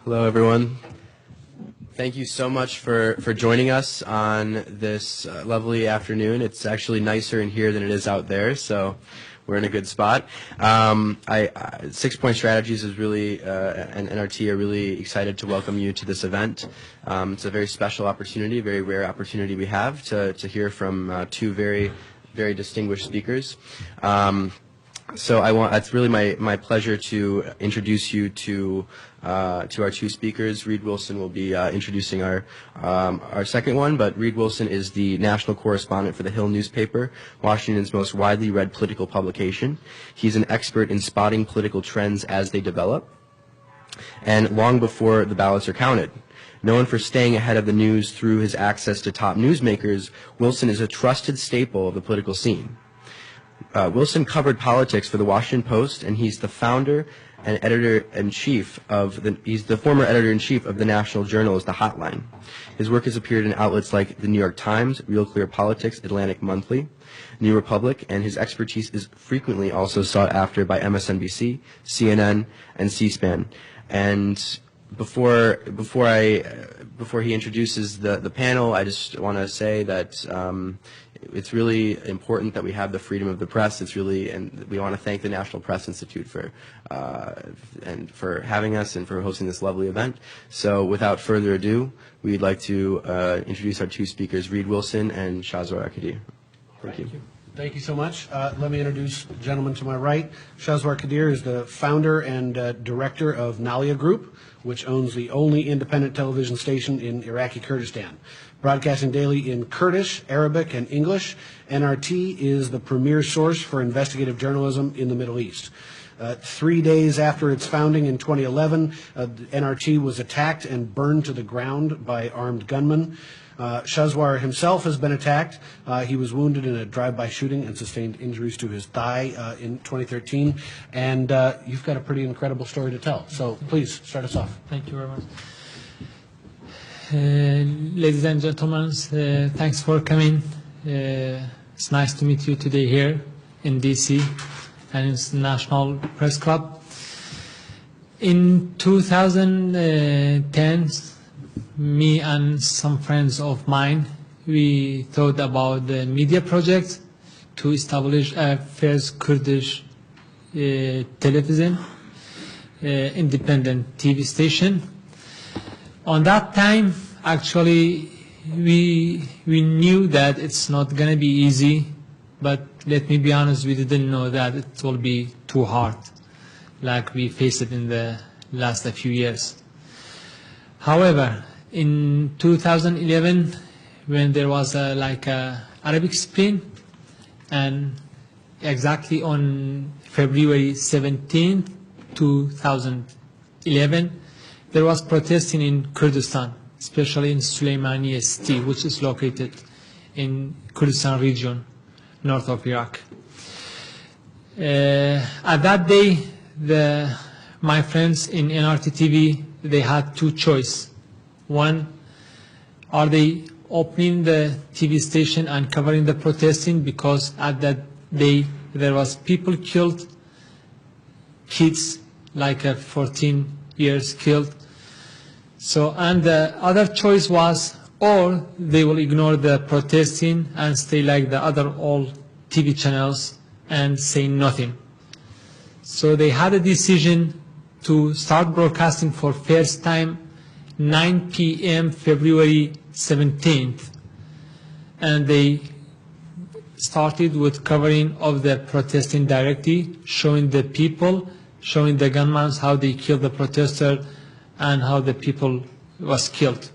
Hello, everyone. Thank you so much for joining us on this lovely afternoon. It's actually nicer in here than it is out there, so we're in a good spot. 6 Point Strategies is really, and NRT are really excited to welcome you to this event. It's a very special opportunity, a very rare opportunity we have to hear from two very, very distinguished speakers. It's really my pleasure to introduce you to our two speakers. Reed Wilson will be introducing our second one, but Reed Wilson is the national correspondent for the Hill newspaper, Washington's most widely read political publication. He's an expert in spotting political trends as they develop, and long before the ballots are counted. Known for staying ahead of the news through his access to top newsmakers, Wilson is a trusted staple of the political scene. Wilson covered politics for the Washington Post, and he's the founder and editor-in-chief he's the former editor-in-chief of the national journal The Hotline. His work has appeared in outlets like the New York Times, Real Clear Politics, Atlantic Monthly, New Republic, and his expertise is frequently also sought after by MSNBC, CNN, and C-SPAN. And before he introduces the panel, I just want to say that it's really important that we have the freedom of the press. And we want to thank the National Press Institute for having us and for hosting this lovely event. So without further ado, we'd like to introduce our two speakers, Reed Wilson and Shaswar Abdulwahid. Thank you. Thank you so much. Let me introduce the gentleman to my right. Shaswar Abdulwahid is the founder and director of Nalia Group, which owns the only independent television station in Iraqi Kurdistan. Broadcasting daily in Kurdish, Arabic, and English, NRT is the premier source for investigative journalism in the Middle East. 3 days after its founding in 2011, NRT was attacked and burned to the ground by armed gunmen. Shaswar himself has been attacked. He was wounded in a drive-by shooting and sustained injuries to his thigh in 2013. And you've got a pretty incredible story to tell. So please, start us off. Thank you very much. Ladies and gentlemen, thanks for coming. It's nice to meet you today here in DC and it's the National Press Club. In 2010, me and some friends of mine, we thought about the media project to establish a first Kurdish television, independent TV station. On that time, actually, we knew that it's not going to be easy, but let me be honest, we didn't know that it will be too hard, like we faced it in the last few years. However, in 2011, when there was a Arabic Spring, and exactly on February 17th, 2011, there was protesting in Kurdistan, especially in Suleimaniye city, which is located in Kurdistan region, north of Iraq. At that day, my friends in NRT TV, they had two choices. One, are they opening the TV station and covering the protesting, because at that day there was people killed, kids like 14 years killed. So, and the other choice was, or they will ignore the protesting and stay like the other all TV channels and say nothing. So they had a decision to start broadcasting for first time 9 p.m. February 17th, and they started with covering of the protesting directly, showing the people, showing the gunmen how they killed the protester and how the people was killed.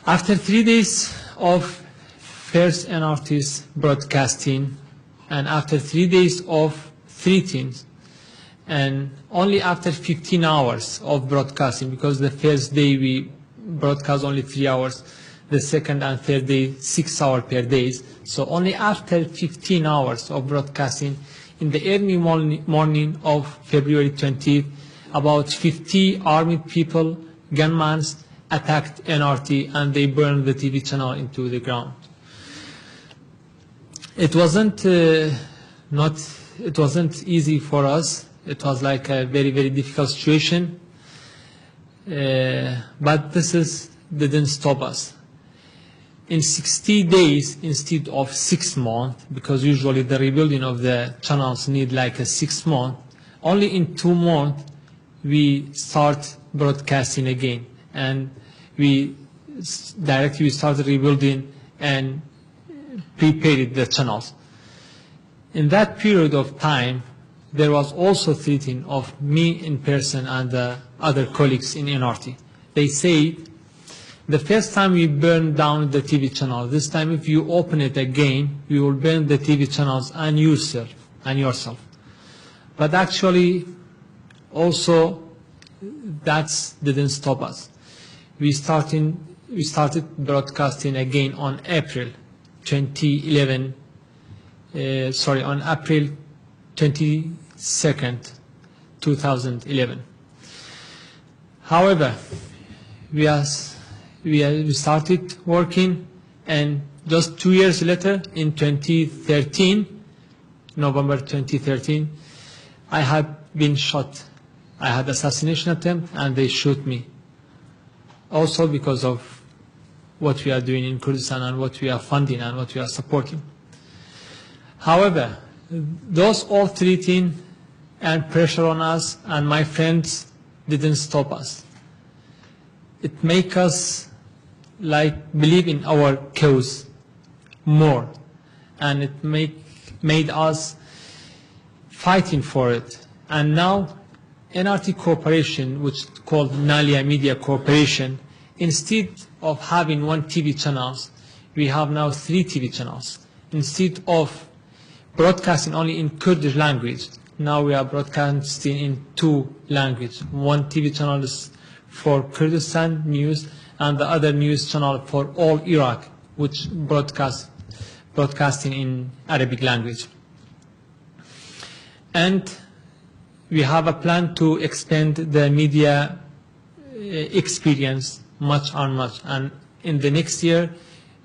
After 3 days of first NRT's broadcasting, and after 3 days of threats, and only after 15 hours of broadcasting, because the first day we broadcast only 3 hours, the second and third day 6 hours per day. So only after 15 hours of broadcasting, in the early morning of February 20th, about 50 armed people, gunmen, attacked NRT and they burned the TV channel into the ground. It wasn't easy for us. It was like a very, very difficult situation. But didn't stop us. In 60 days instead of 6 months, because usually the rebuilding of the channels need like a 6 month, only in 2 months we start broadcasting again, and we started rebuilding and prepared the channels. In that period of time, there was also threatening of me in person and the other colleagues in NRT. They say, the first time we burned down the TV channel, this time if you open it again, we will burn the TV channels and yourself. But actually, also, that didn't stop us. We started broadcasting again on April 2011. On April 22nd, 2011. However, we started working, and just 2 years later, in 2013, November 2013, I had been shot. I had assassination attempt, and they shot me. Also because of what we are doing in Kurdistan and what we are funding and what we are supporting. However, those all threatening and pressure on us and my friends didn't stop us. It make us believe in our cause more, and it made us fighting for it. And now NRT Corporation, which is called Nalia Media Corporation, instead of having 1 TV channels, we have now 3 TV channels. Instead of broadcasting only in Kurdish language, now we are broadcasting in 2 languages. 1 TV channel is for Kurdistan news, and the other news channel for all Iraq, which broadcasting in Arabic language. And we have a plan to expand the media experience much. And in the next year,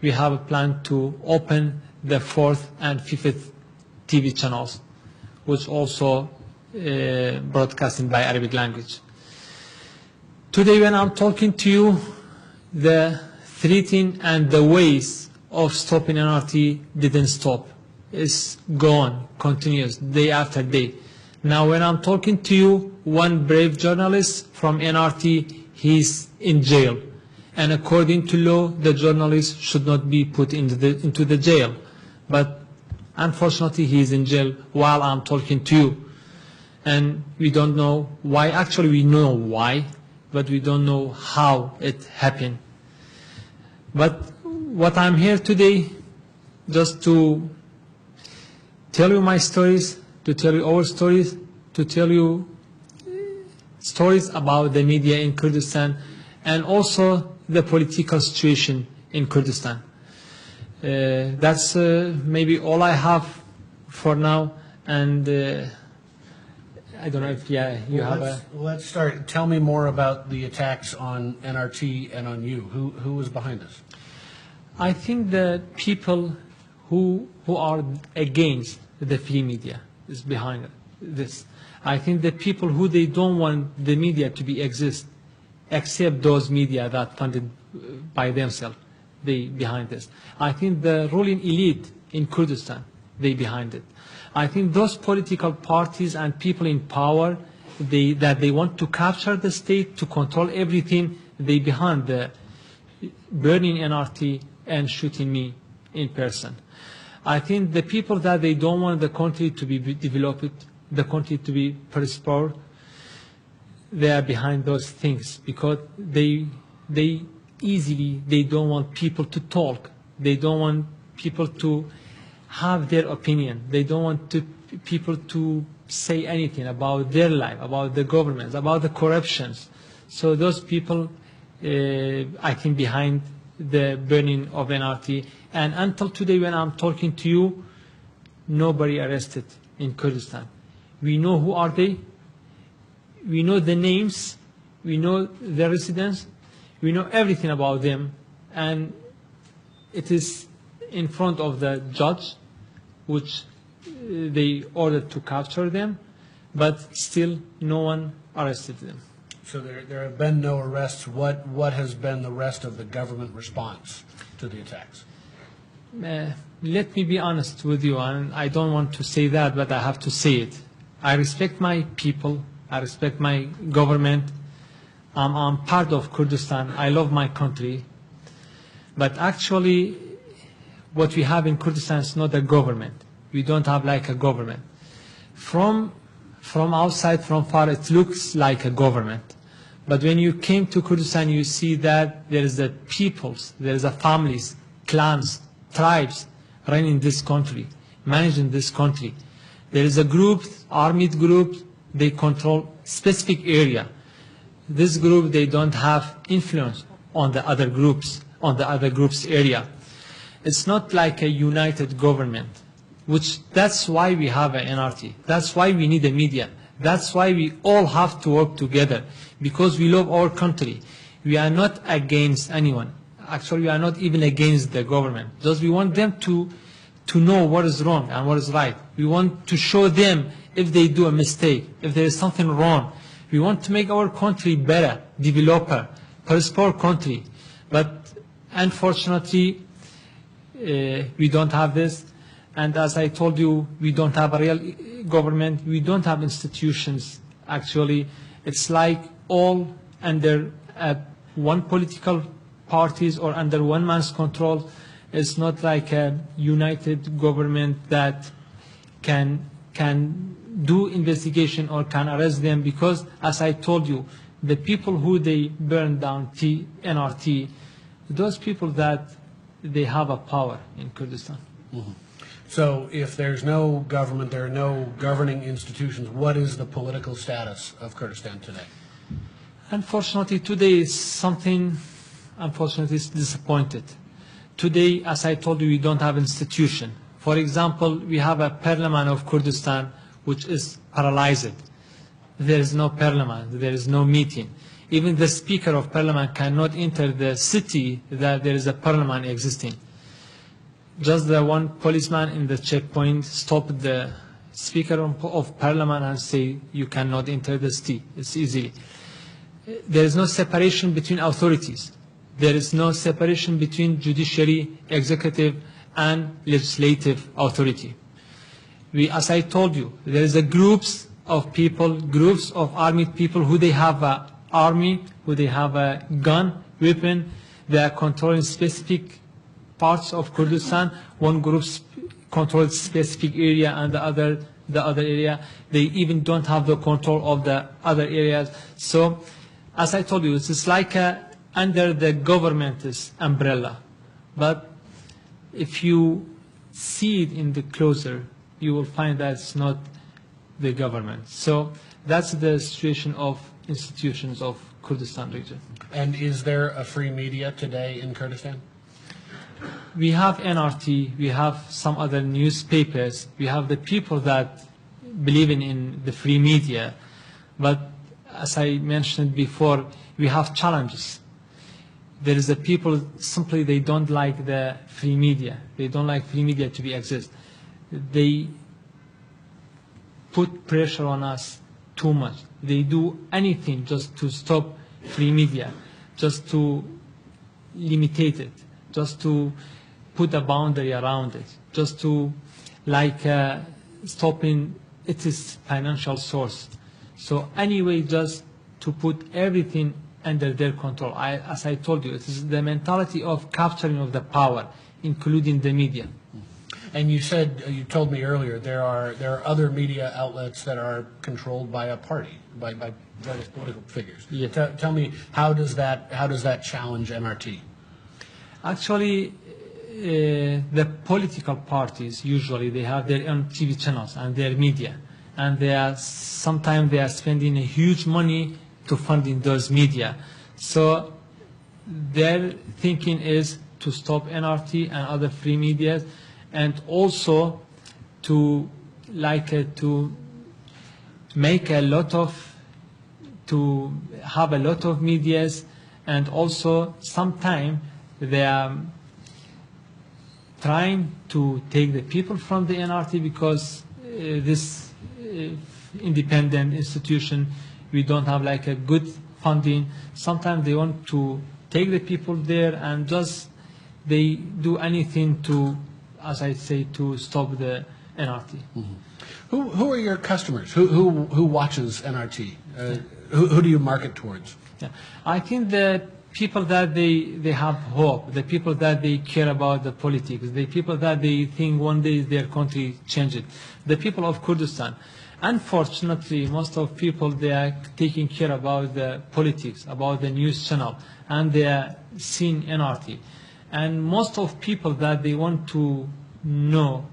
we have a plan to open the 4th and 5th TV channels, which also broadcasting by Arabic language. Today, when I'm talking to you, the threatening and the ways of stopping NRT didn't stop. It's gone, continuous, day after day. Now, when I'm talking to you, 1 brave journalist from NRT, he's in jail. And according to law, the journalist should not be put into the jail. But unfortunately, he is in jail while I'm talking to you. And we don't know why. Actually, we know why, but we don't know how it happened. But what I'm here today, just to tell you my stories, to tell you our stories, to tell you stories about the media in Kurdistan, and also the political situation in Kurdistan. That's maybe all I have for now, and I don't know if you have a... Let's start. Tell me more about the attacks on NRT and on you. Who was behind this? I think the people who are against the free media is behind this. I think the people who they don't want the media to be exist, except those media that funded by themselves, they behind this. I think the ruling elite in Kurdistan, they behind it. I think those political parties and people in power, that they want to capture the state, to control everything, they behind the burning NRT and shooting me in person. I think the people that they don't want the country to be developed, the country to be prospered, they are behind those things, because they don't want people to talk. They don't want people to have their opinion. They don't want people to say anything about their life, about the governments, about the corruptions. So those people, I think, behind the burning of NRT. And until today, when I'm talking to you, nobody arrested in Kurdistan. We know who are they. We know the names. We know the residents. We know everything about them. And it is in front of the judge, which they ordered to capture them, but still no one arrested them. So there have been no arrests. What has been the rest of the government response to the attacks? Let me be honest with you, and I don't want to say that, but I have to say it. I respect my people. I respect my government. I'm part of Kurdistan. I love my country. But actually, what we have in Kurdistan is not a government. We don't have like a government. From outside, from far, it looks like a government. But when you came to Kurdistan, you see that there is a peoples, there is a families, clans, tribes running this country, managing this country. There is a group, armed group, they control specific area. This group, they don't have influence on the other groups, area. It's not like a united government, that's why we have an NRT. That's why we need a media. That's why we all have to work together, because we love our country. We are not against anyone. Actually, we are not even against the government. Just we want them to know what is wrong and what is right. We want to show them if they do a mistake, if there is something wrong. We want to make our country better, developer, prosper country. But unfortunately, we don't have this. And as I told you, we don't have a real government. We don't have institutions. Actually, it's like all under one political parties or under one man's control. It's not like a united government that can do investigation or can arrest them, because, as I told you, the people who they burned down NRT, those people that they have a power in Kurdistan. Mm-hmm. So if there's no government, there are no governing institutions, what is the political status of Kurdistan today? Unfortunately, today is something, unfortunately, is disappointed. Today, as I told you, we don't have institution. For example, we have a parliament of Kurdistan which is paralyzed. There is no parliament, there is no meeting. Even the speaker of parliament cannot enter the city that there is a parliament existing. Just the one policeman in the checkpoint stopped the speaker of parliament and say, you cannot enter the city. It's easy. There is no separation between authorities. There is no separation between judiciary, executive, and legislative authority. As I told you, there is a groups of people, groups of armed people who they have an army, who they have a gun, weapon. They are controlling specific parts of Kurdistan. One group controls specific area, and the other area. They even don't have the control of the other areas. So, as I told you, it's like under the government's umbrella. But if you see it in the closer, you will find that it's not the government. So that's the situation of institutions of Kurdistan region. And is there a free media today in Kurdistan? We have NRT, we have some other newspapers, we have the people that believe in the free media. But as I mentioned before, we have challenges. There is a people, simply they don't like the free media. They don't like free media to be exist. They put pressure on us too much. They do anything just to stop free media, just to limitate it, just to put a boundary around it, just to stopping its financial source. So anyway, just to put everything under their control. As I told you, it is the mentality of capturing of the power, including the media. And you told me earlier, there are other media outlets that are controlled by a party, by various political figures. Yeah. Tell me, how does that challenge NRT? Actually, the political parties usually they have their own TV channels and their media, and sometimes they are spending a huge money to funding those media. So their thinking is to stop NRT and other free media, and also to make to have a lot of medias, and also sometimes they are trying to take the people from the NRT, because this independent institution, we don't have like a good funding. Sometimes they want to take the people there and just they do anything to, as I say, to stop the NRT. Who are your customers? Who watches NRT? Who do you market towards? Yeah. I think the people that they have hope, the people that they care about the politics, the people that they think one day their country change it, the people of Kurdistan. Unfortunately, most of people, they are taking care about the politics, about the news channel, and they are seeing NRT. And most of people that they want to know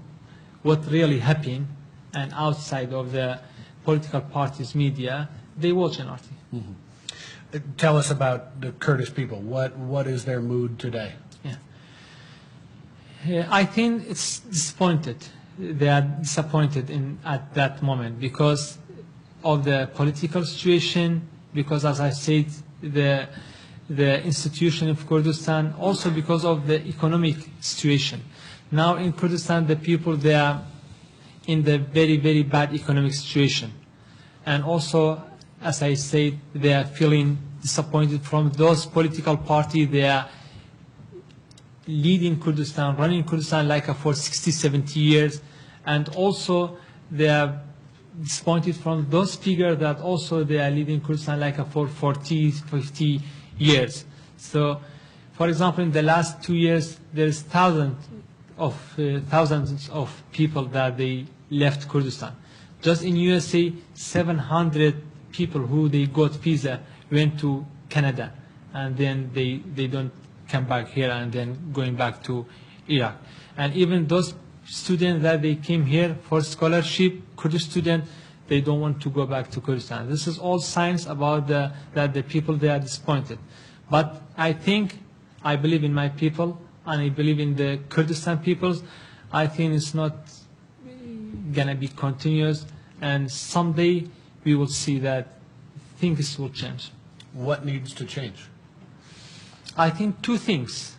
what really happened and outside of the political parties' media, they watch NRT. Tell us about the Kurdish people. What is their mood today? Yeah. I think it's disappointed. They are disappointed at that moment because of the political situation, because, as I said, the institution of Kurdistan, also because of the economic situation. Now in Kurdistan, the people, they are in the very, very bad economic situation. And also, as I said, they are feeling disappointed from those political parties. They are leading Kurdistan, running Kurdistan like for 60, 70 years. And also, they are disappointed from those figures that also they are leading Kurdistan like for 40, 50 years. So, for example, in the last 2 years, there's thousands of people that they left Kurdistan. Just in USA, 700 people who they got visa went to Canada, and then they don't come back here and then going back to Iraq. And even those students that they came here for scholarship, Kurdish students, they don't want to go back to Kurdistan. This is all signs about that the people, they are disappointed. But I believe in my people, and I believe in the Kurdistan peoples. I think it's not gonna be continuous, and someday we will see that things will change. What needs to change? I think two things.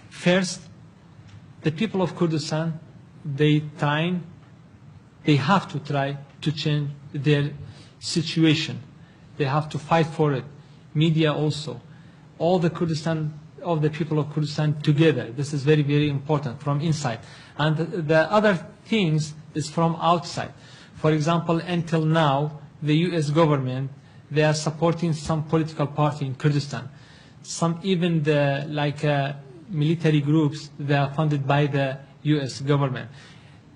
First, the people of Kurdistan, they have to try to change their situation. They have to fight for it. Media also. All the people of Kurdistan together. This is very, very important from inside. And the other things is from outside. For example, until now, the U.S. government, they are supporting some political party in Kurdistan. Some even military groups, they are funded by the U.S. government.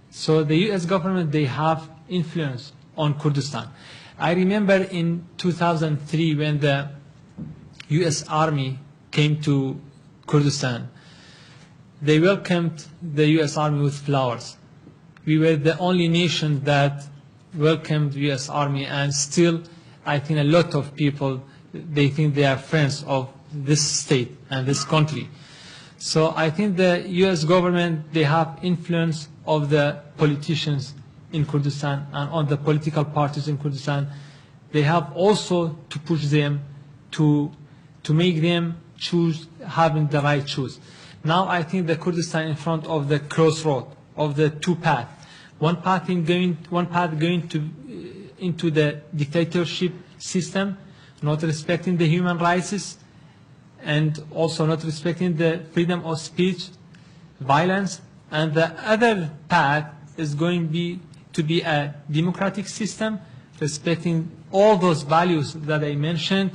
So the U.S. government, they have influence on Kurdistan. I remember in 2003 when the U.S. Army came to Kurdistan, they welcomed the U.S. Army with flowers. We were the only nation that welcomed the U.S. Army, and still I think a lot of people, they think they are friends of this state and this country. So I think the U.S. government, they have influence of the politicians in Kurdistan and on the political parties in Kurdistan. They have also to push them to make them choose, having the right choice. Now I think the Kurdistan in front of the crossroad of the two paths. One path going to into the dictatorship system, not respecting the human rights, and also not respecting the freedom of speech, violence. And the other path is going to be a democratic system, respecting all those values that I mentioned,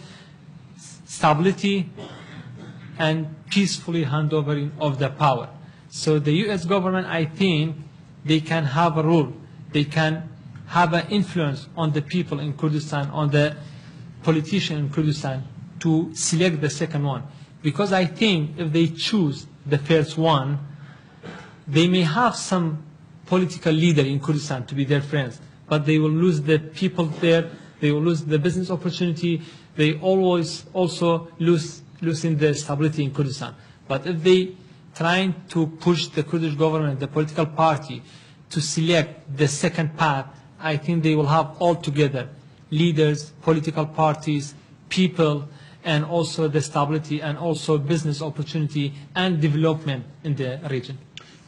stability, and peacefully handovering of the power. So the U.S. government, I think, they can have a role. They can have an influence on the people in Kurdistan, on the politicians in Kurdistan, to select the second one. Because I think if they choose the first one, they may have some political leader in Kurdistan to be their friends, but they will lose the people there, they will lose the business opportunity, they always also losing the stability in Kurdistan. But if they trying to push the Kurdish government, the political party, to select the second path, I think they will have all together leaders, political parties, people, and also the stability and also business opportunity and development in the region.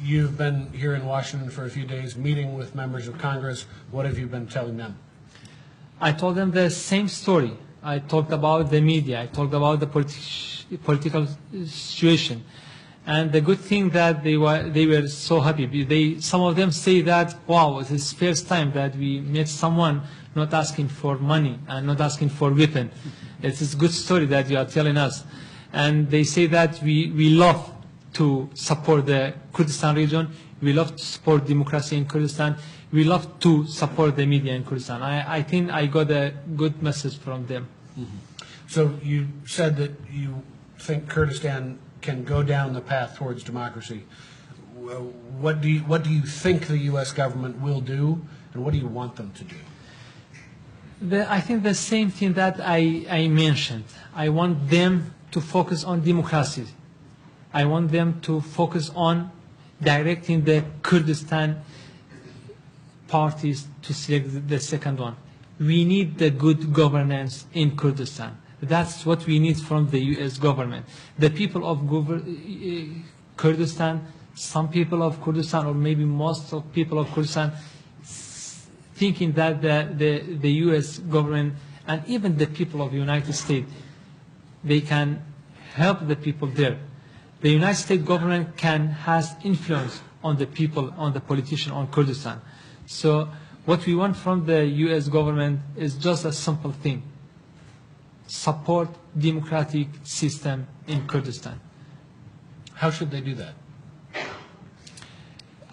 You've been here in Washington for a few days meeting with members of Congress. What have you been telling them? I told them the same story. I talked about the media. I talked about the political situation. And the good thing that they were so happy. Some of them say that, wow, it is first time that we met someone not asking for money and not asking for weapon. It is a good story that you are telling us. And they say that we love to support the Kurdistan region. We love to support democracy in Kurdistan. We love to support the media in Kurdistan. I think I got a good message from them. Mm-hmm. So you said that you think Kurdistan can go down the path towards democracy. What do you think the U.S. government will do, and what do you want them to do? I think the same thing that I mentioned. I want them to focus on democracy. I want them to focus on directing the Kurdistan parties to select the second one. We need the good governance in Kurdistan. That's what we need from the U.S. government. The people of Kurdistan, some people of Kurdistan, or maybe most of people of Kurdistan, thinking that the U.S. government and even the people of the United States, they can help the people there. The United States government has influence on the people, on the politician, on Kurdistan. So what we want from the U.S. government is just a simple thing. Support democratic system in Kurdistan. How should they do that?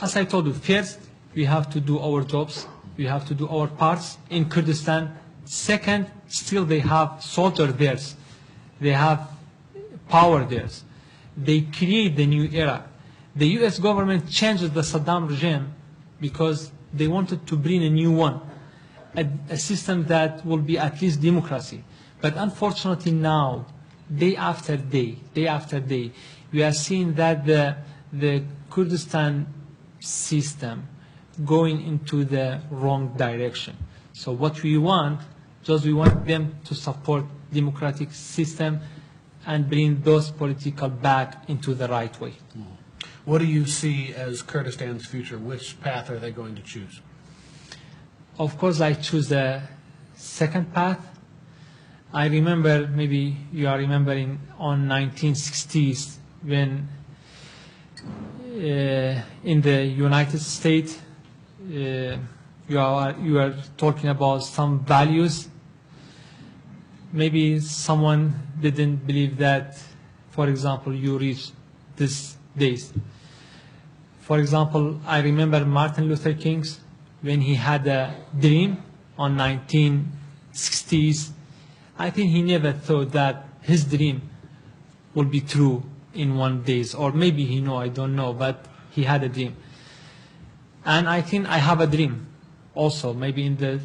As I told you, first, we have to do our jobs. We have to do our parts in Kurdistan. Second, still they have soldiers there. They have power there. They create the new era. The U.S. government changed the Saddam regime because they wanted to bring a new one, a system that will be at least democracy. But unfortunately now, day after day, we are seeing that the Kurdistan system going into the wrong direction. So what we want them to support democratic system and bring those political back into the right way. What do you see as Kurdistan's future? Which path are they going to choose? Of course, I choose the second path. I remember, maybe you are remembering, on 1960s when in the United States you are talking about some values. Maybe someone didn't believe that, for example, you reach these days. For example, I remember Martin Luther King when he had a dream on 1960s. I think he never thought that his dream would be true in 1 day, or maybe he know, I don't know, but he had a dream. And I think I have a dream also, maybe in the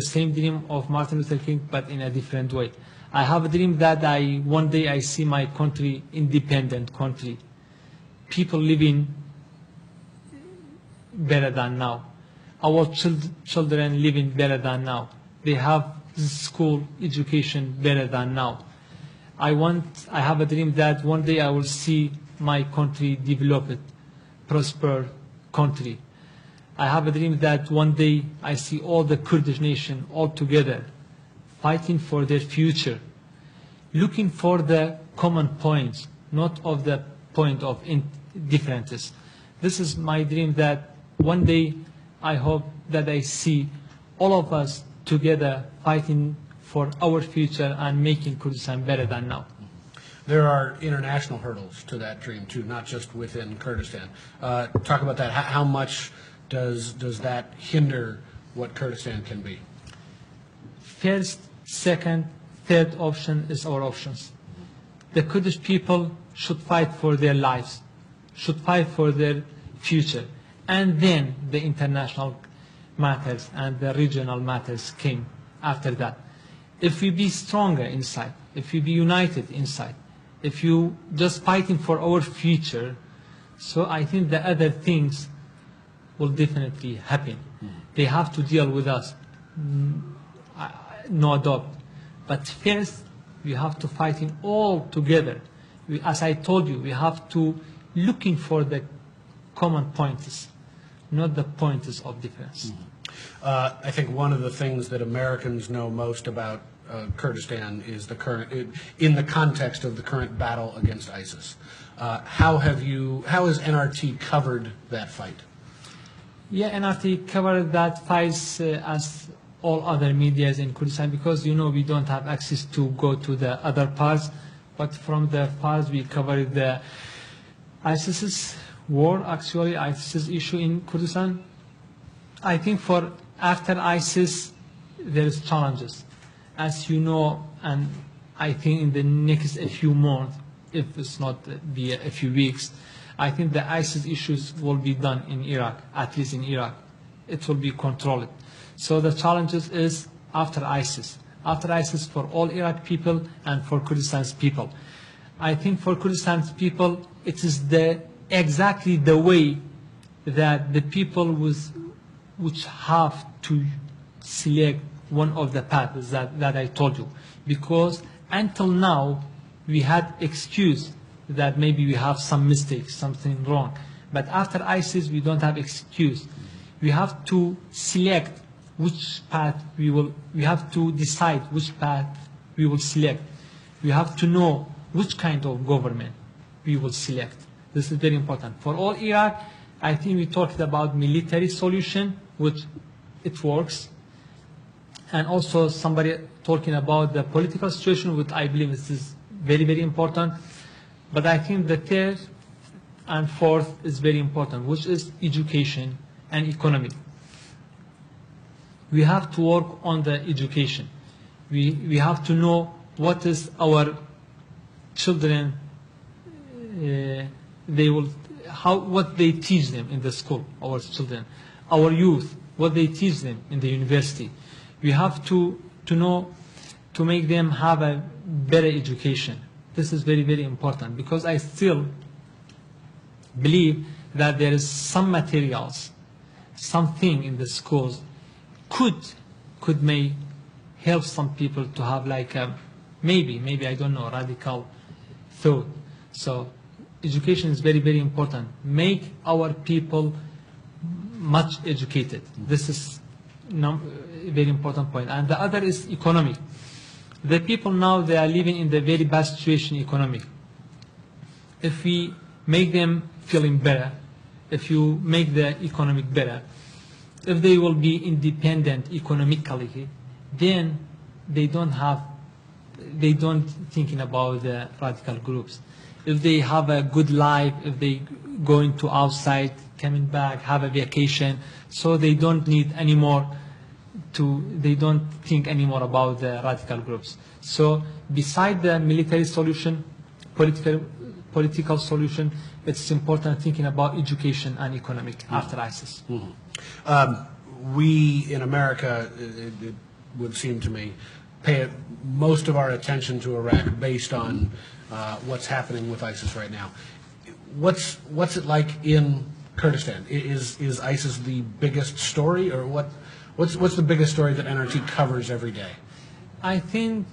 same dream of Martin Luther King, but in a different way. I have a dream that one day I see my country, independent country, people living better than now. Our children living better than now. They have school education better than now. I have a dream that one day I will see my country developed, prosper country. I have a dream that one day I see all the Kurdish nation all together, fighting for their future, looking for the common points, not of the point of differences. This is my dream, that one day I hope that I see all of us together fighting for our future and making Kurdistan better than now. There are international hurdles to that dream too, not just within Kurdistan. Talk about that. How much does that hinder what Kurdistan can be? First, second, third option is our options. The Kurdish people should fight for their lives, should fight for their future, and then the international matters and the regional matters came after that. If we be stronger inside, if we be united inside, if you just fighting for our future, so I think the other things will definitely happen. They have to deal with us, no doubt. But first, we have to fight in all together. As I told you, we have to looking for the common points, not the points of difference. I think one of the things that Americans know most about Kurdistan is in the context of the current battle against ISIS. How has NRT covered that fight? Yeah, NRT covered that fight as all other medias in Kurdistan, because we don't have access to go to the other parts, but from the parts we covered the ISIS's war, actually ISIS's issue in Kurdistan. I think for after ISIS there is challenges, as you know, and I think in the next few months, if it's not be a few weeks, I think the ISIS issues will be done in Iraq, at least in Iraq. It will be controlled. So the challenges is after ISIS for all Iraq people and for Kurdistan's people. I think for Kurdistan's people, it is exactly the way that the people which have to select one of the paths that I told you. Because until now, we had excuse that maybe we have some mistakes, something wrong. But after ISIS, we don't have excuse. We have to select which path we have to decide which path we will select. We have to know which kind of government we will select. This is very important. For all Iraq, I think we talked about military solution, which it works. And also somebody talking about the political situation, which I believe this is very, very important. But I think the third and fourth is very important, which is education and economy. We have to work on the education. We have to know what is our children, what they teach them in the school, our children, our youth, what they teach them in the university. We have to know, to make them have a better education. This is very, very important, because I still believe that there is some materials, something in the schools may help some people to have like a, maybe I don't know, radical thought. So education is very, very important. Make our people much educated. This is a very important point. And the other is economic. The people now, they are living in the very bad situation economic. If we make them feeling better, if you make the economic better, if they will be independent economically, then they don't thinking about the radical groups. If they have a good life, if they going to outside, coming back, have a vacation, so they don't need anymore they don't think anymore about the radical groups. So beside the military solution, political solution, it's important thinking about education and economic after ISIS. We in America, it would seem to me, pay most of our attention to Iraq based on what's happening with ISIS right now. What's it like in Kurdistan? Is ISIS the biggest story, or what's the biggest story that NRT covers every day? I think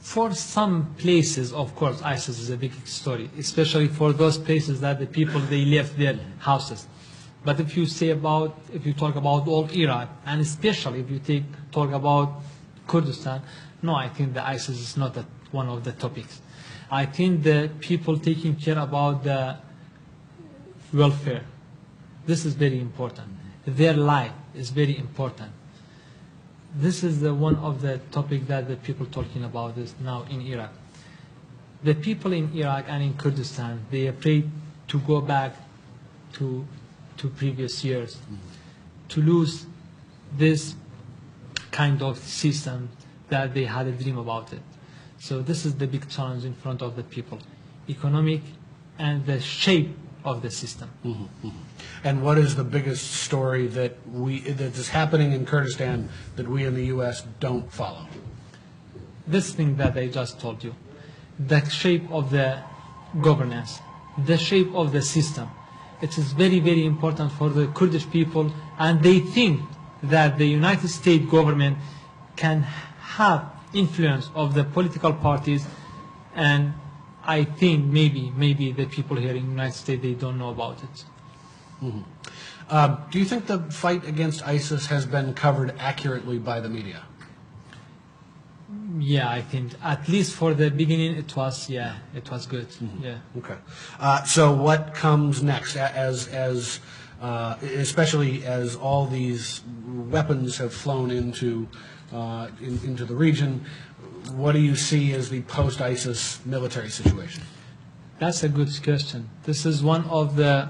for some places, of course, ISIS is a big story, especially for those places that the people, they left their houses. But if you talk about all Iraq, and especially if you talk about Kurdistan, no, I think the ISIS is not one of the topics. I think the people taking care about the welfare, this is very important. Their life is very important. This is one of the topics that the people talking about is now in Iraq. The people in Iraq and in Kurdistan, they are afraid to go back to previous years, to lose this kind of system that they had a dream about it. So this is the big challenge in front of the people, economic and the shape of the system. And what is the biggest story that is happening in Kurdistan that we in the U.S. don't follow? This thing that I just told you, the shape of the governance, the shape of the system. It is very, very important for the Kurdish people, and they think that the United States government can have influence of the political parties, and I think maybe the people here in the United States, they don't know about it. Do you think the fight against ISIS has been covered accurately by the media? Yeah, I think at least for the beginning it was good. Yeah. Okay. So what comes next, especially as all these weapons have flown into the region? What do you see as the post-ISIS military situation? That's a good question. This is one of the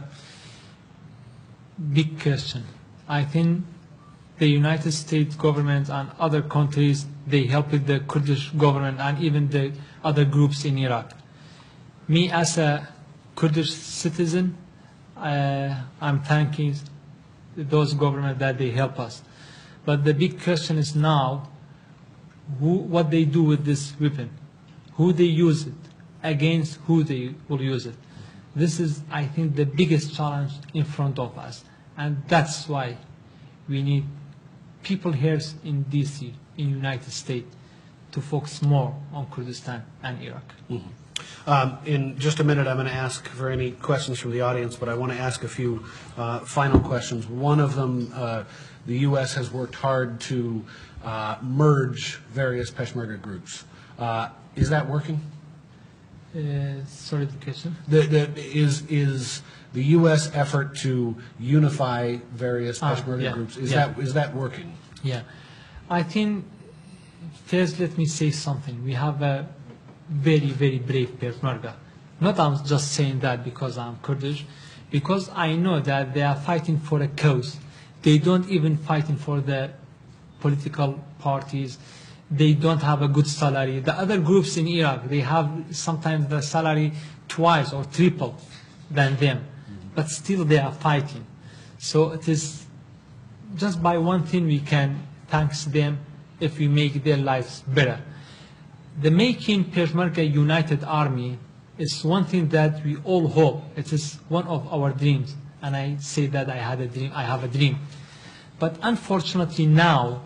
big question. I think the United States government and other countries, they help with the Kurdish government and even the other groups in Iraq. Me as a Kurdish citizen, I'm thanking those governments that they help us. But the big question is now, what they do with this weapon, who they use it, against who they will use it. This is, I think, the biggest challenge in front of us. And that's why we need people here in DC, in United States, to focus more on Kurdistan and Iraq. In just a minute, I'm going to ask for any questions from the audience, but I want to ask a few final questions. One of them, the U.S. has worked hard to merge various Peshmerga groups. Is that working? Sorry, the question? Is the U.S. effort to unify various Peshmerga groups, is that working? Yeah. I think, first let me say something. We have a very, very brave Peshmerga. Not I'm just saying that because I'm Kurdish, because I know that they are fighting for a cause. They don't even fighting for the political parties. They don't have a good salary. The other groups in Iraq, they have sometimes the salary twice or triple than them, but still they are fighting. So it is just by one thing we can thank them if we make their lives better. The making Peshmerga United Army is one thing that we all hope. It is one of our dreams, and I say that I have a dream. But unfortunately now,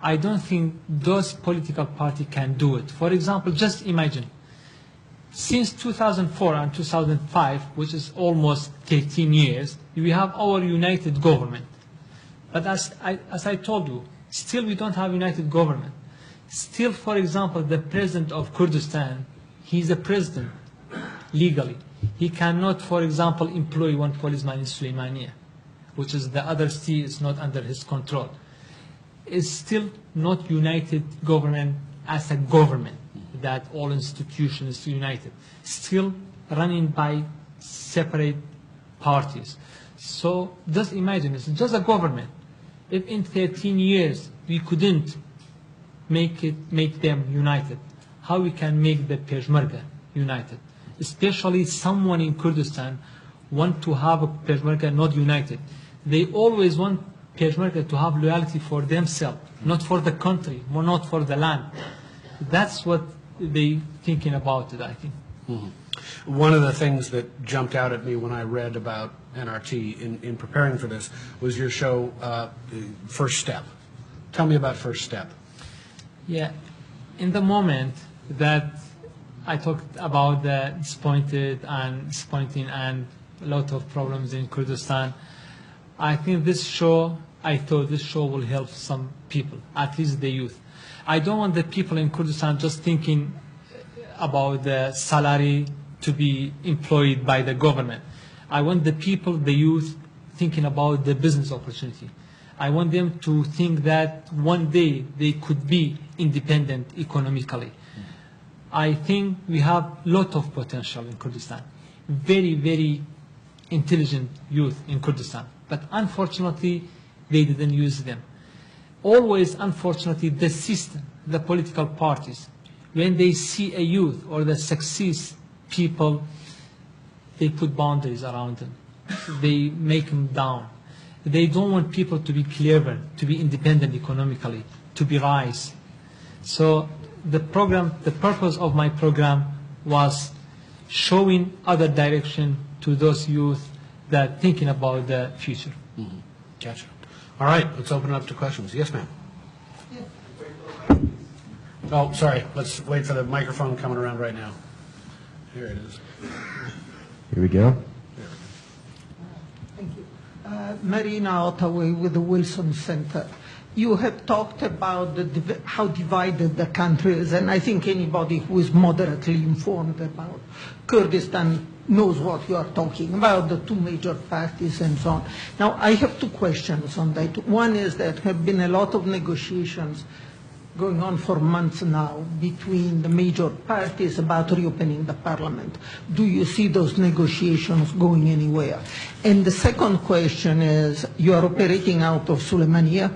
I don't think those political parties can do it. For example, just imagine, since 2004 and 2005, which is almost 13 years, we have our united government. But as I told you, still we don't have united government. Still, for example, the president of Kurdistan, he's a president legally. He cannot, for example, employ one policeman in Suleymaniye, which is the other city is not under his control. Is still not united government as a government, that all institutions united, still running by separate parties. So just imagine, it's just a government. If in 13 years we couldn't make them united, how we can make the Peshmerga united? Especially someone in Kurdistan want to have a Peshmerga not united. They always want Peshmerga to have loyalty for themselves, not for the country, not for the land. That's what they thinking about it, I think. One of the things that jumped out at me when I read about NRT in preparing for this was your show, First Step. Tell me about First Step. Yeah, in the moment that I talked about the disappointing and a lot of problems in Kurdistan, I think I thought this show will help some people, at least the youth. I don't want the people in Kurdistan just thinking about the salary to be employed by the government. I want the people, the youth, thinking about the business opportunity. I want them to think that one day they could be independent economically. I think we have a lot of potential in Kurdistan. Very, very intelligent youth in Kurdistan. But unfortunately, they didn't use them. Always, unfortunately, the system, the political parties, when they see a youth or the success people, they put boundaries around them. They make them down. They don't want people to be clever, to be independent economically, to be rise. So the purpose of my program was showing other direction to those youth that thinking about the future. Gotcha. All right, let's open it up to questions. Yes, ma'am. Oh, sorry. Let's wait for the microphone coming around right now. Here it is. Here we go. Thank you. Marina Ottaway with the Wilson Center. You have talked about how divided the country is, and I think anybody who is moderately informed about Kurdistan knows what you are talking about, the two major parties and so on. Now, I have two questions on that. One is that there have been a lot of negotiations going on for months now between the major parties about reopening the parliament. Do you see those negotiations going anywhere? And the second question is, you are operating out of Sulaymaniyah,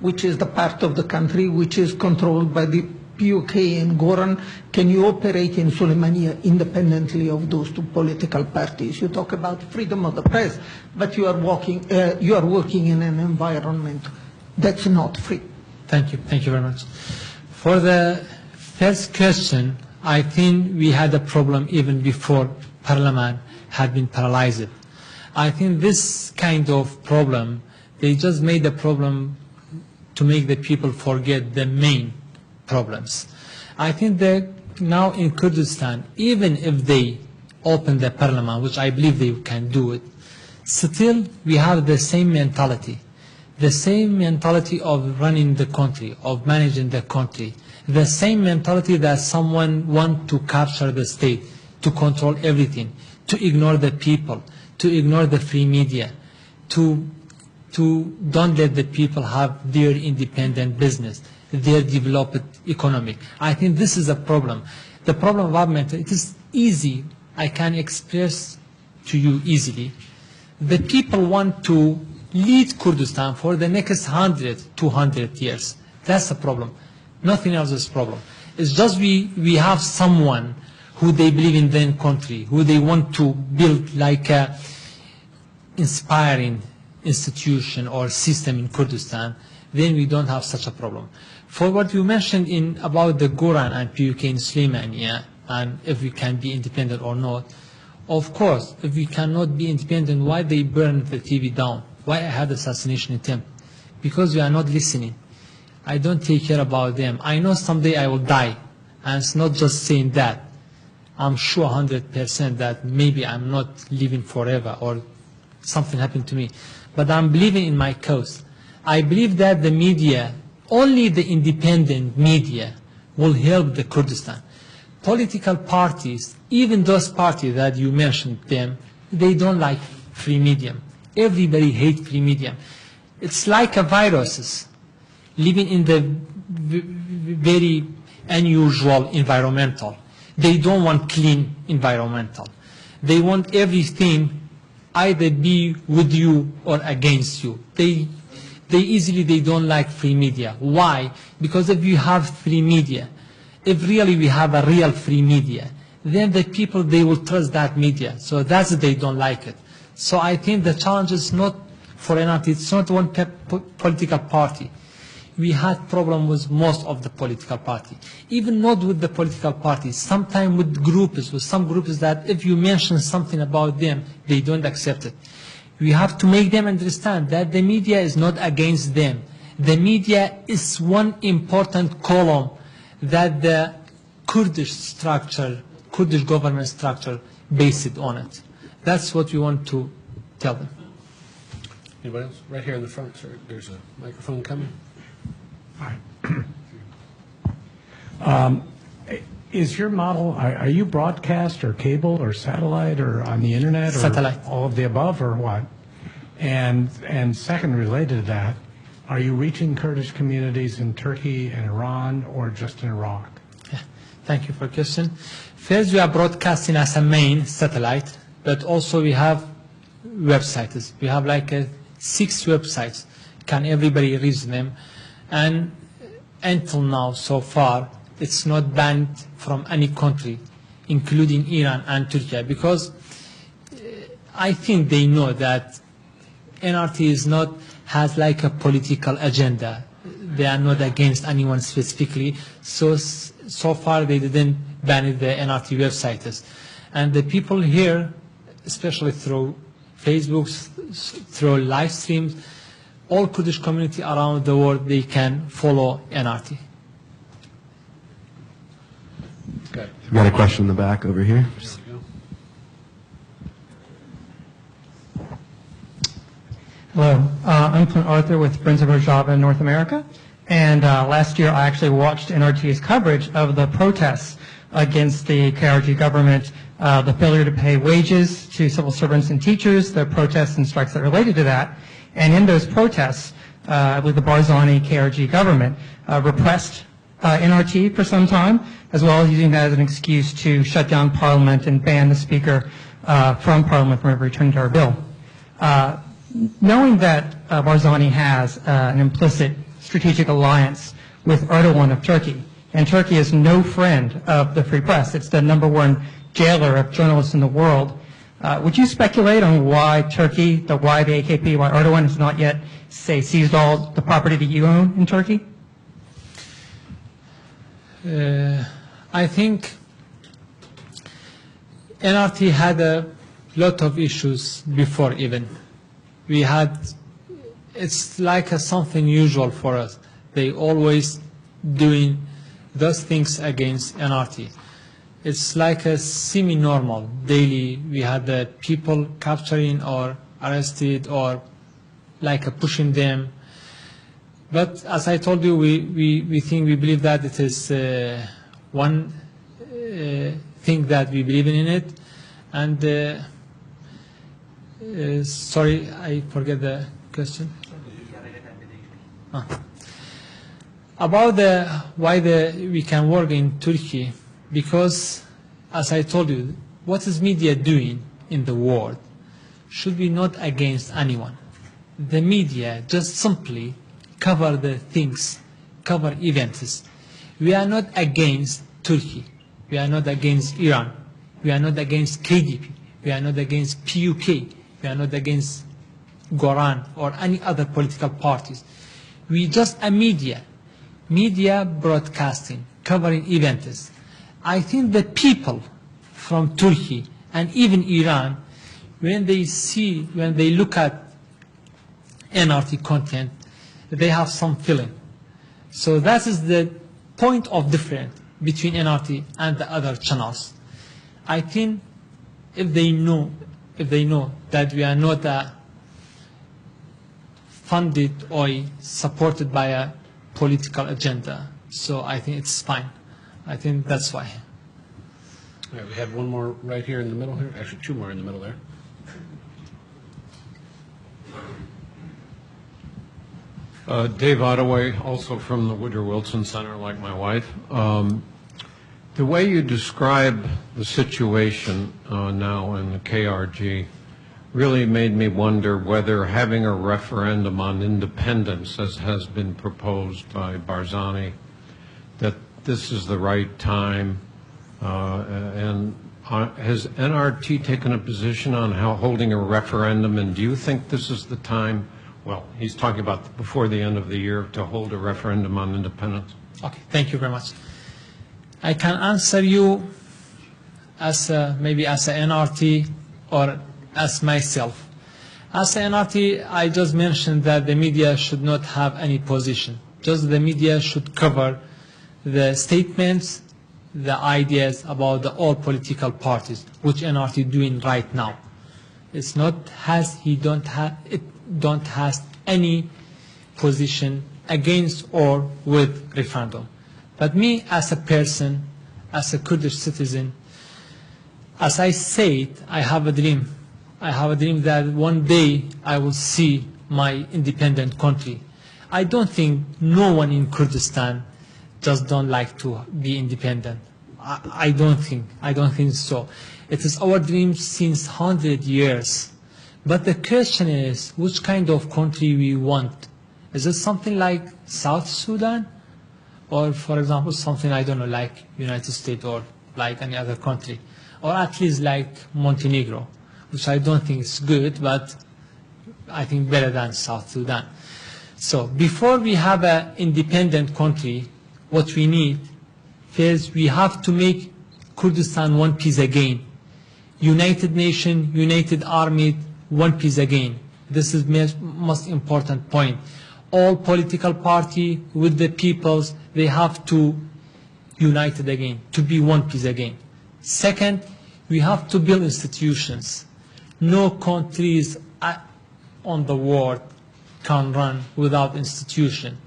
which is the part of the country which is controlled by the PUK and Goran. Can you operate in Sulaymaniyah independently of those two political parties? You talk about freedom of the press, but you are working in an environment that's not free. Thank you. Thank you very much. For the first question, I think we had a problem even before Parliament had been paralyzed. I think this kind of problem, they just made the problem to make the people forget the main problems. I think that now in Kurdistan, even if they open the Parliament, which I believe they can do it, still we have the same mentality. The same mentality of running the country, of managing the country, the same mentality that someone wants to capture the state, to control everything, to ignore the people, to ignore the free media, to don't let the people have their independent business, their developed economy. I think this is a problem. The problem of our mentality, it is easy, I can express to you easily. The people want to lead Kurdistan for the next 100, 200 years. That's the problem. Nothing else is a problem. It's just we have someone who they believe in their country, who they want to build like a inspiring institution or system in Kurdistan, then we don't have such a problem. For what you mentioned about the Goran and PUK in Sulaymaniyah, and if we can be independent or not, of course, if we cannot be independent, why they burn the TV down? Why I had assassination attempt? Because we are not listening. I don't take care about them. I know someday I will die. And it's not just saying that. I'm sure 100% that maybe I'm not living forever or something happened to me. But I'm believing in my cause. I believe that the media, only the independent media, will help the Kurdistan. Political parties, even those parties that you mentioned them, they don't like free media. Everybody hates free media. It's like a virus living in the very unusual environmental. They don't want clean environmental. They want everything either be with you or against you. They don't like free media. Why? Because if you have free media, if really we have a real free media, then the people, they will trust that media. So that's they don't like it. So I think the challenge is not for NRT, it's not one political party. We had problem with most of the political party. Even not with the political parties, sometimes with groups, with some groups that if you mention something about them, they don't accept it. We have to make them understand that the media is not against them. The media is one important column that the Kurdish structure, Kurdish government structure based on it. That's what we want to tell them. Anybody else? Right here in the front, sir. There's a microphone coming. Is your model, are you broadcast or cable or satellite or on the internet or Satellite. all of the above or what? And second, related to that, are you reaching Kurdish communities in Turkey and Iran or just in Iraq? Yeah. Thank you for the question. First, we are broadcasting as a main satellite, but also we have websites. We have like 6 websites. Can everybody read them? And until now, so far, it's not banned from any country, including Iran and Turkey, because I think they know that NRT is not, has like a political agenda. They are not against anyone specifically. So far they didn't ban the NRT websites. And the people here, especially through Facebook, through live streams, all Kurdish community around the world, they can follow NRT. Okay. We've got a question in the back over here. Hello, I'm Clint Arthur with Friends of Rojava in North America, and last year I actually watched NRT's coverage of the protests against the KRG government, the failure to pay wages to civil servants and teachers, the protests and strikes that related to that. And in those protests, I believe the Barzani KRG government repressed NRT for some time, as well as using that as an excuse to shut down Parliament and ban the Speaker from Parliament from ever returning to our bill. Knowing that Barzani has an implicit strategic alliance with Erdogan of Turkey, and Turkey is no friend of the free press, it's the #1 jailer of journalists in the world, would you speculate on why Turkey, why the AKP, why Erdogan has not yet, say, seized all the property that you own in Turkey? I think NRT had a lot of issues before even. It's like something usual for us. They always doing those things against NRT. It's like a semi-normal daily. We had the people capturing or arrested or like pushing them. But as I told you, we believe that it is one thing that we believe in it. And sorry, I forget the question. About why we can work in Turkey, because as I told you, what is media doing in the world should be not against anyone. The media just simply cover the things, cover events. We are not against Turkey. We are not against Iran. We are not against KDP. We are not against PUK. We are not against Goran or any other political parties. We just a media broadcasting, covering events. I think the people from Turkey and even Iran, when they look at NRT content, they have some feeling. So that is the point of difference between NRT and the other channels. I think if they know that we are not funded or supported by a political agenda, so I think it's fine. I think that's why. All right, we had one more right here in the middle here. Actually, two more in the middle there. Dave Ottaway, also from the Woodrow Wilson Center, like my wife. The way you describe the situation now in the KRG really made me wonder whether having a referendum on independence, as has been proposed by Barzani, that this is the right time. And has NRT taken a position on holding a referendum, and do you think this is the time? Well, he's talking about before the end of the year to hold a referendum on independence. Okay, thank you very much. I can answer you as maybe as an NRT or as myself. As an NRT, I just mentioned that the media should not have any position. Just the media should cover the statements, the ideas about all political parties, which NRT doing right now. It's not don't have any position against or with referendum. But me as a person, as a Kurdish citizen, as I said, I have a dream. I have a dream that one day I will see my independent country. I don't think no one in Kurdistan just don't like to be independent. I don't think so. It is our dream since 100 years. But the question is, which kind of country we want? Is it something like South Sudan? Or, for example, something, I don't know, like United States or like any other country? Or at least like Montenegro, which I don't think is good, but I think better than South Sudan. So before we have an independent country, what we need, first we have to make Kurdistan one piece again. United Nation, United Army, one piece again. This is the most important point. All political party with the peoples, they have to unite it again, to be one piece again. Second, we have to build institutions. No country is on the world can run without institution,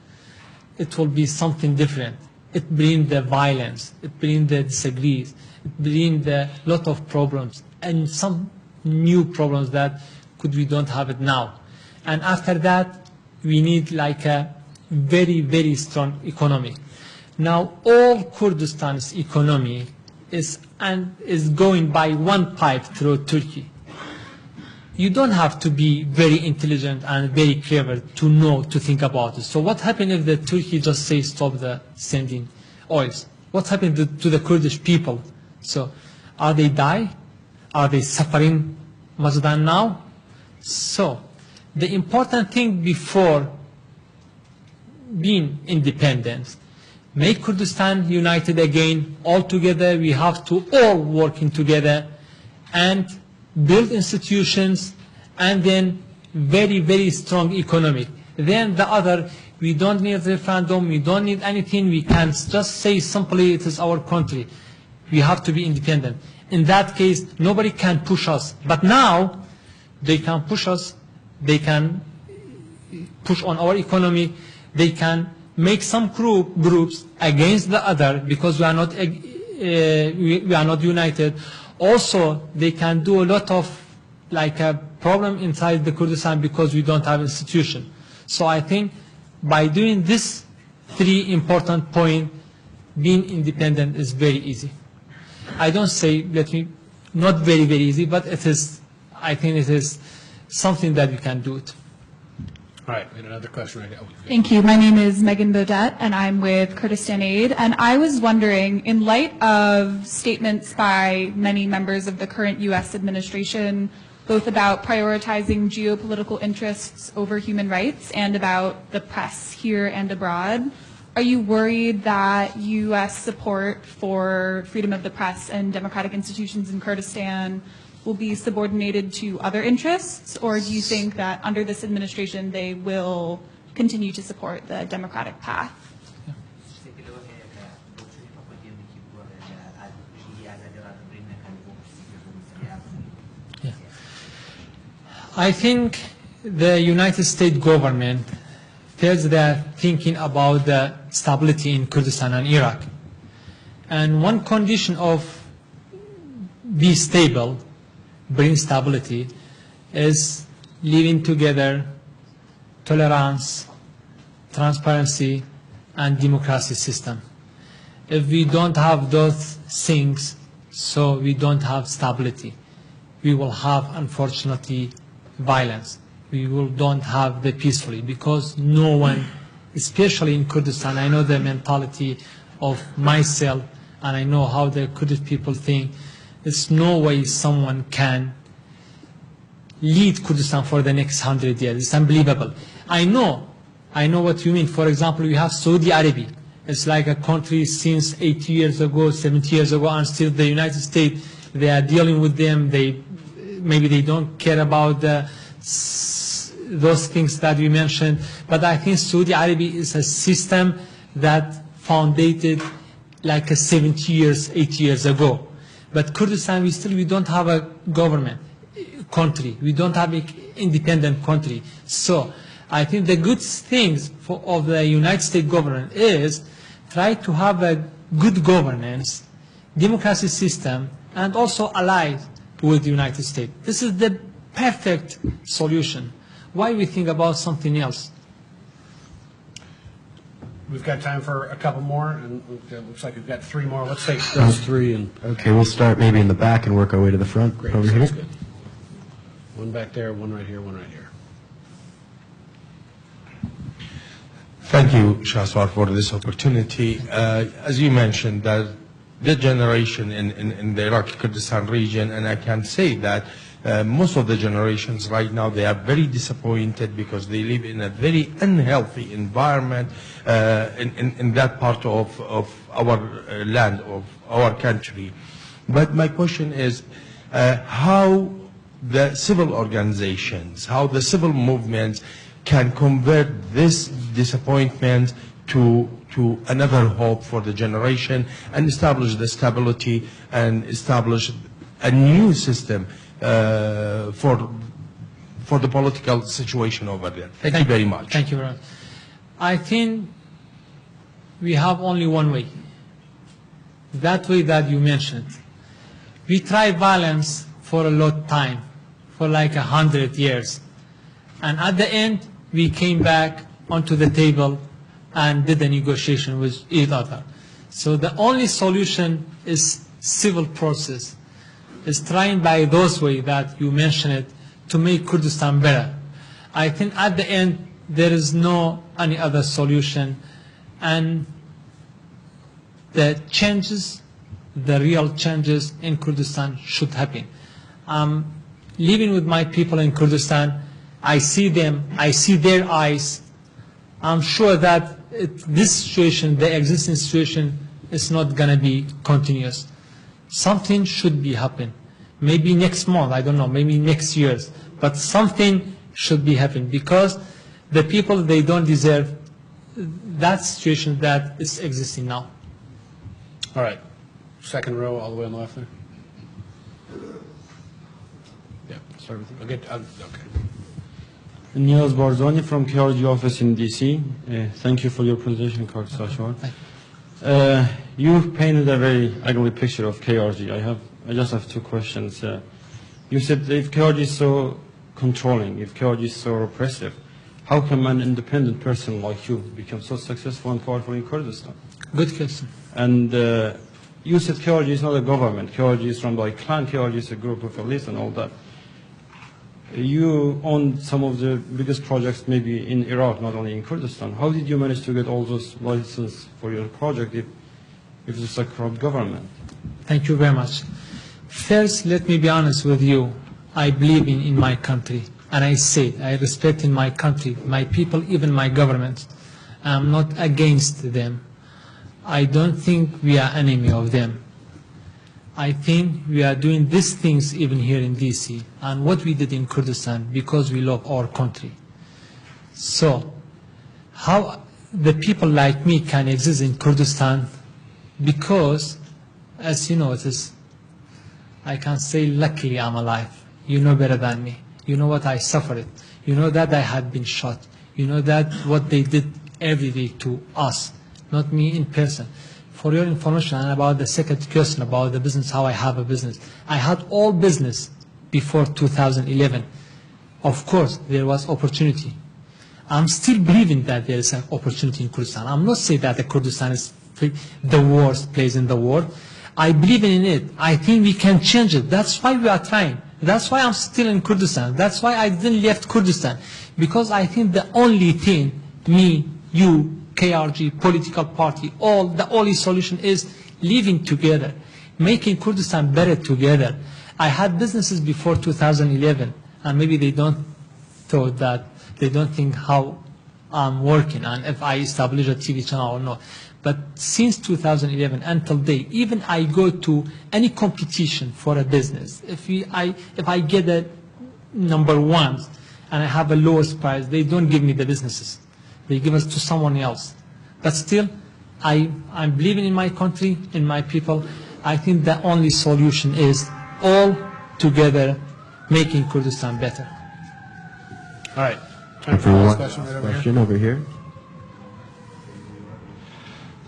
it will be something different. It brings the violence, it brings the disagrees, it brings the lot of problems and some new problems that we don't have it now. And after that, we need like a very, very strong economy. Now, all Kurdistan's economy is going by one pipe through Turkey. You don't have to be very intelligent and very clever to know, to think about it. So what happens if the Turkey just say stop the sending oils? What happened to the Kurdish people? So are they die? Are they suffering much than now? So the important thing before being independent, make Kurdistan united again, all together. We have to all working together and build institutions, and then very, very strong economy. Then the other, we don't need a referendum, we don't need anything, we can just say simply it is our country. We have to be independent. In that case, nobody can push us. But now, they can push us, they can push on our economy, they can make some groups against the other because we are not united. Also, they can do a lot of like a problem inside the Kurdistan because we don't have institution. So I think by doing this three important points, being independent is very easy. I don't say, not very, very easy, but it is, I think it is something that we can do it. All right, we had another question right now. Thank you. My name is Megan Bodette, and I'm with Kurdistan Aid. And I was wondering, in light of statements by many members of the current U.S. administration, both about prioritizing geopolitical interests over human rights and about the press here and abroad, are you worried that U.S. support for freedom of the press and democratic institutions in Kurdistan will be subordinated to other interests, or do you think that under this administration they will continue to support the democratic path? Yeah. I think the United States government feels they're thinking about the stability in Kurdistan and Iraq. And one condition of be stable, bring stability, is living together, tolerance, transparency, and democracy system. If we don't have those things, so we don't have stability. We will have, unfortunately, violence. We don't have the peacefully, because no one, especially in Kurdistan, I know the mentality of myself, and I know how the Kurdish people think. There's no way someone can lead Kurdistan for the next 100 years. It's unbelievable. I know what you mean. For example, we have Saudi Arabia. It's like a country since 80 years ago, 70 years ago, and still the United States, they are dealing with them. Maybe they don't care about those things that we mentioned. But I think Saudi Arabia is a system that founded like 70 years, 80 years ago. But Kurdistan, we don't have a government country. We don't have an independent country. So I think the good things of the United States government is try to have a good governance, democracy system, and also allied with the United States. This is the perfect solution. Why we think about something else? We've got time for a couple more, and it looks like we've got three more. Let's take those three. And Okay, we'll start maybe in the back and work our way to the front. great, Over sounds here. good. One back there, one right here, one right here. Thank you, Shaswar, for this opportunity. As you mentioned, that the generation in the Iraqi Kurdistan region, and I can say that most of the generations right now, they are very disappointed because they live in a very unhealthy environment in that part of our land, of our country. But my question is, how the civil organizations, how the civil movements can convert this disappointment to another hope for the generation and establish the stability and establish a new system for for the political situation over there. Thank you very much. Thank you very much. I think we have only one way. That way that you mentioned. We tried violence for a long time, for like 100 years. And at the end, we came back onto the table and did a negotiation with each other. So the only solution is civil process, is trying by those ways that you mentioned it to make Kurdistan better. I think at the end, there is no any other solution, and the changes, the real changes in Kurdistan should happen. Living with my people in Kurdistan, I see them, I see their eyes. I'm sure that this situation, the existing situation, is not going to be continuous. Something should be happen. Maybe next month, I don't know, maybe next year, but something should be happening, because the people, they don't deserve that situation that is existing now. All right. Second row, all the way on the left there. Yeah, start with you. Okay. Niels Barzani from KRG office in DC. Thank you for your presentation, Shaswar. You've painted a very ugly picture of KRG. I just have two questions. You said if KRG is so controlling, if KRG is so repressive, how can an independent person like you become so successful and powerful in Kurdistan? Good question. And you said KRG is not a government. KRG is run by a clan. KRG is a group of elites and all that. You own some of the biggest projects maybe in Iraq, not only in Kurdistan. How did you manage to get all those licenses for your project if it's a corrupt government? Thank you very much. First, let me be honest with you. I believe in my country, and I say I respect in my country, my people, even my government. I'm not against them. I don't think we are enemy of them. I think we are doing these things even here in DC, and what we did in Kurdistan because we love our country. So, how the people like me can exist in Kurdistan? Because, as you know, I can say luckily I'm alive. You know better than me. You know what I suffered. You know that I had been shot. You know that what they did every day to us, not me in person. For your information, and about the second question about the business, how I have a business. I had all business before 2011. Of course, there was opportunity. I'm still believing that there is an opportunity in Kurdistan. I'm not saying that the Kurdistan is the worst place in the world. I believe in it. I think we can change it. That's why we are trying. That's why I'm still in Kurdistan. That's why I didn't left Kurdistan. Because I think the only thing, me, you, KRG, political party, the only solution is living together, making Kurdistan better together. I had businesses before 2011, and maybe they don't think how I'm working, and if I establish a TV channel or not. But since 2011 until today, even I go to any competition for a business, if I get a number one and I have a lowest price, they don't give me the businesses. They give us to someone else. But still, I'm believing in my country, in my people. I think the only solution is all together making Kurdistan better. All right. Time for one question over here.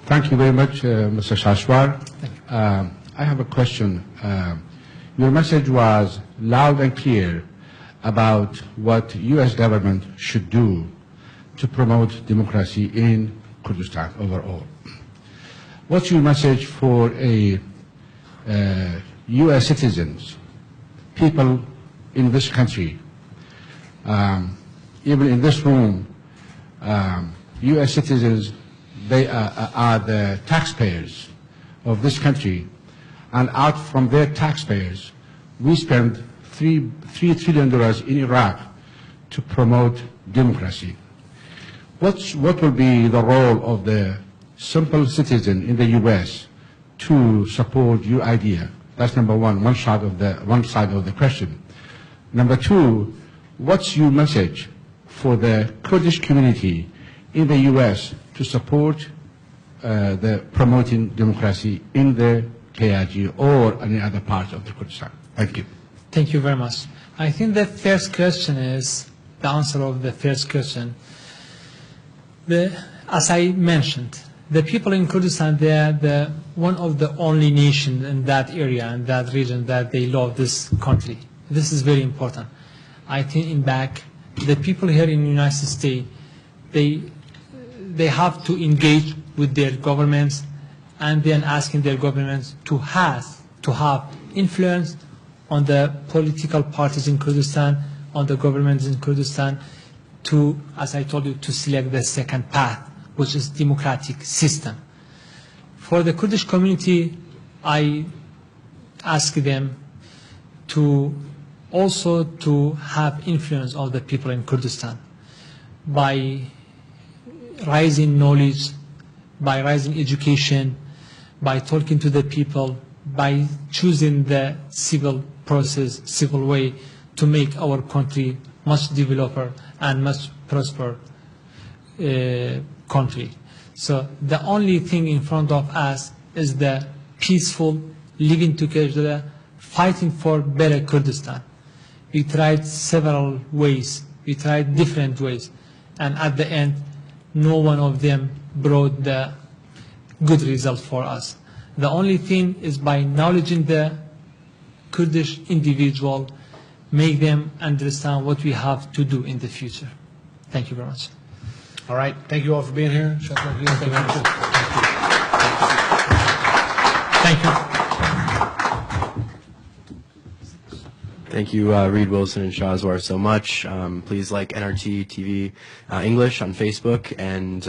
Thank you very much, Mr. Shaswar. I have a question. Your message was loud and clear about what U.S. government should do to promote democracy in Kurdistan overall. What's your message for U.S. citizens, people in this country, even in this room, U.S. citizens, they are the taxpayers of this country, and out from their taxpayers, we spend $3 trillion in Iraq to promote democracy. What will be the role of the simple citizen in the U.S. to support your idea? That's number one, one side of the question. Number two, what's your message for the Kurdish community in the U.S. to support the promoting democracy in the KRG or any other part of the Kurdistan? Thank you. Thank you very much. I think the first question is, the answer of the first question, as I mentioned, the people in Kurdistan, they are one of the only nations in that area, in that region, that they love this country. This is very important. I think in back, the people here in the United States, they have to engage with their governments and then asking their governments to have influence on the political parties in Kurdistan, on the governments in Kurdistan, to, as I told you, to select the second path, which is democratic system. For the Kurdish community, I ask them to also to have influence on the people in Kurdistan by raising knowledge, by raising education, by talking to the people, by choosing the civil process, civil way to make our country much developer and much prosper country. So the only thing in front of us is the peaceful living together, fighting for better Kurdistan. We tried several ways, we tried different ways, and at the end, no one of them brought the good result for us. The only thing is by acknowledging the Kurdish individual, make them understand what we have to do in the future. Thank you very much. All right. Thank you all for being here. Shaswar, thank you. Thank you. Thank you, Reed Wilson and Shaswar, so much. Please like NRT TV English on Facebook, and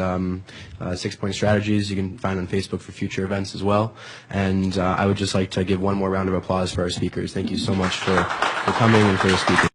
6 Point Strategies you can find on Facebook for future events as well. And I would just like to give one more round of applause for our speakers. Thank you so much for coming and for speaking.